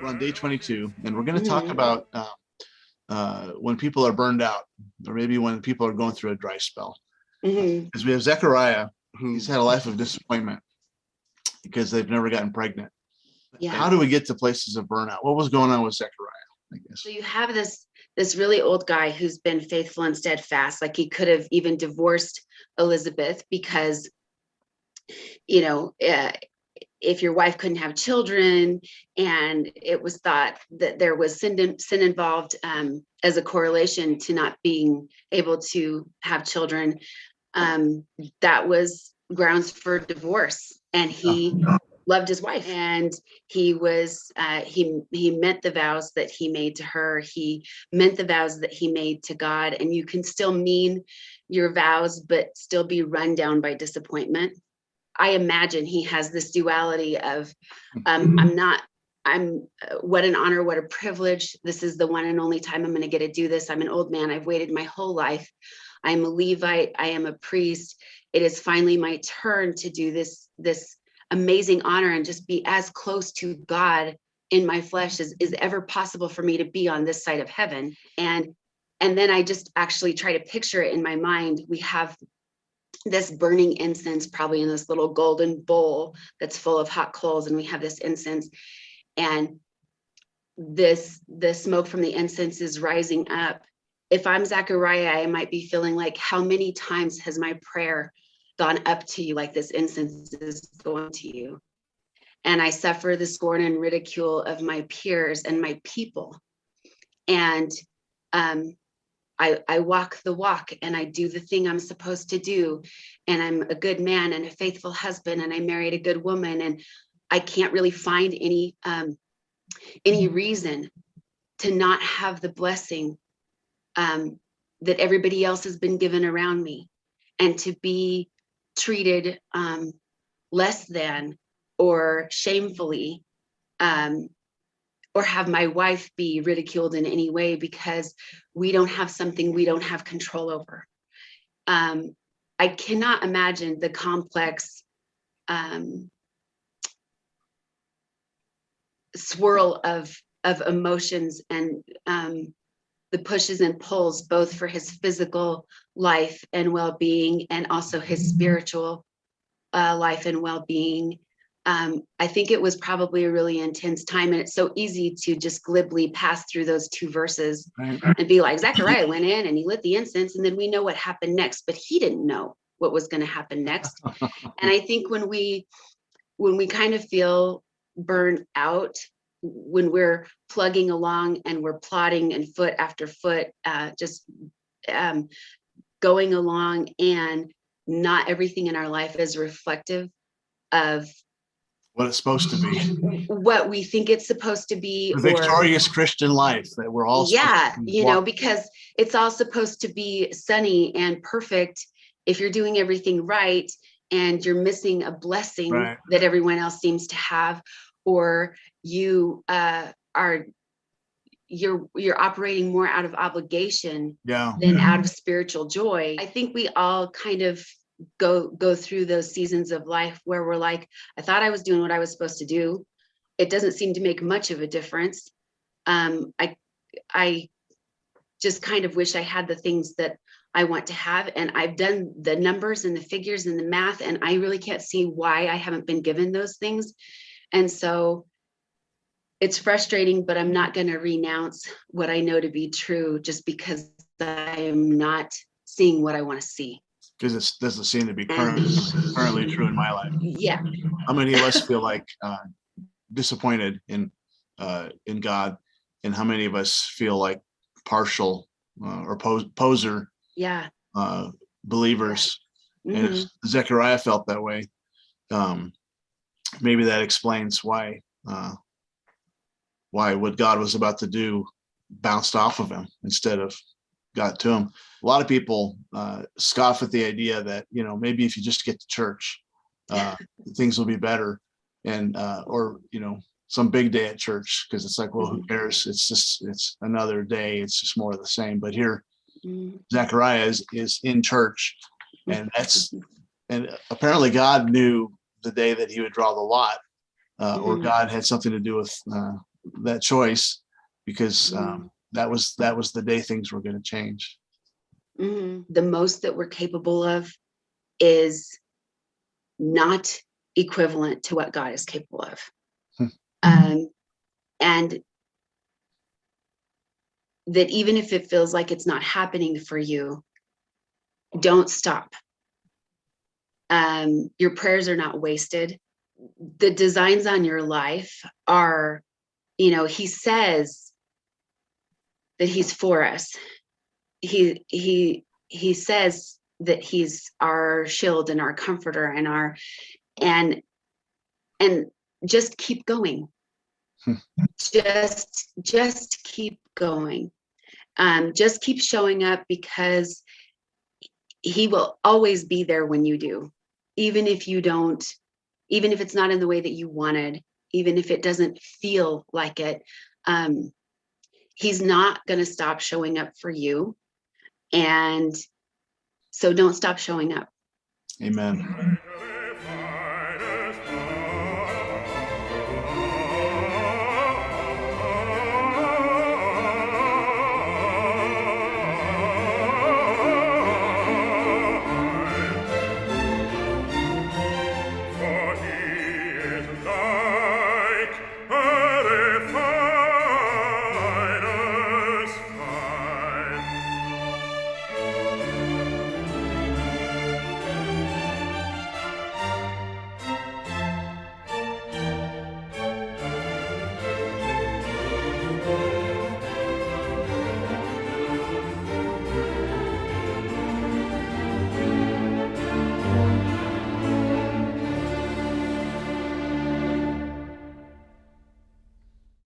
We're on day 22, and we're going to talk Mhm. about when people are burned out, or maybe when people are going through a dry spell. Mhm. Because we have Zechariah, who's had a life of disappointment because they've never gotten pregnant. Yeah. How do we get to places of burnout? What was going on with Zechariah, I guess? So you have this really old guy who's been faithful and steadfast. Like he could have even divorced Elizabeth because, you know, if your wife couldn't have children, and it was thought that there was sin involved as a correlation to not being able to have children, that was grounds for divorce. And he loved his wife, and he was he meant the vows that he made to her. He meant the vows that he made to God. And you can still mean your vows but still be run down by disappointment. I imagine he has this duality of what an honor, what a privilege. This is the one and only time I'm going to get to do this. I'm an old man. I've waited my whole life. I'm a Levite. I am a priest. It is finally my turn to do this amazing honor and just be as close to God in my flesh as is ever possible for me to be on this side of heaven. And then I just actually try to picture it in my mind. We have this burning incense, probably in this little golden bowl that's full of hot coals, and we have this incense, and the smoke from the incense is rising up. If I'm Zechariah, I might be feeling like, how many times has my prayer gone up to you like this incense is going to you? And I suffer the scorn and ridicule of my peers and my people. And I walk the walk, and I do the thing I'm supposed to do. And I'm a good man and a faithful husband, and I married a good woman. And I can't really find any reason to not have the blessing that everybody else has been given around me, and to be treated less than or shamefully, or have my wife be ridiculed in any way because we don't have something we don't have control over. I cannot imagine the complex swirl of emotions and the pushes and pulls, both for his physical life and well-being, and also his spiritual life and well-being. I think it was probably a really intense time, and it's so easy to just glibly pass through those two verses and be like, Zechariah went in and he lit the incense, and then we know what happened next, but he didn't know what was going to happen next. And I think when we kind of feel burned out, when we're plugging along and we're plodding and foot after foot, just going along, and not everything in our life is reflective of What it's supposed to be. What we think it's supposed to be. The victorious Christian life that we're all because it's all supposed to be sunny and perfect if you're doing everything right, and you're missing a blessing that everyone else seems to have, or you you're operating more out of obligation than out of spiritual joy. I think we all kind of go through those seasons of life where we're like, I thought I was doing what I was supposed to do. It doesn't seem to make much of a difference. I just kind of wish I had the things that I want to have, and I've done the numbers and the figures and the math, and I really can't see why I haven't been given those things. And so it's frustrating, but I'm not going to renounce what I know to be true just because I am not seeing what I want to see. Because it doesn't seem to be currently true in my life. Yeah. How many of us feel like disappointed in God, and how many of us feel like partial or poser believers? Mm-hmm. And if Zechariah felt that way, maybe that explains why what God was about to do bounced off of him instead of got to him. A lot of people scoff at the idea that, maybe if you just get to church, things will be better, and or some big day at church, because it's like, well, who cares? It's another day. It's just more of the same. But here, Zechariah is in church, and apparently God knew the day that he would draw the lot, or God had something to do that choice, because that was the day things were going to change. The most that we're capable of is not equivalent to what God is capable of. And that even if it feels like it's not happening for you, don't stop. Your prayers are not wasted. The designs on your life are, he says that he's for us. He says that he's our shield and our comforter and just keep going. Just keep going. Just keep showing up, because he will always be there when you do, even if it's not in the way that you wanted, even if it doesn't feel like it. He's not going to stop showing up for you. And so don't stop showing up. Amen.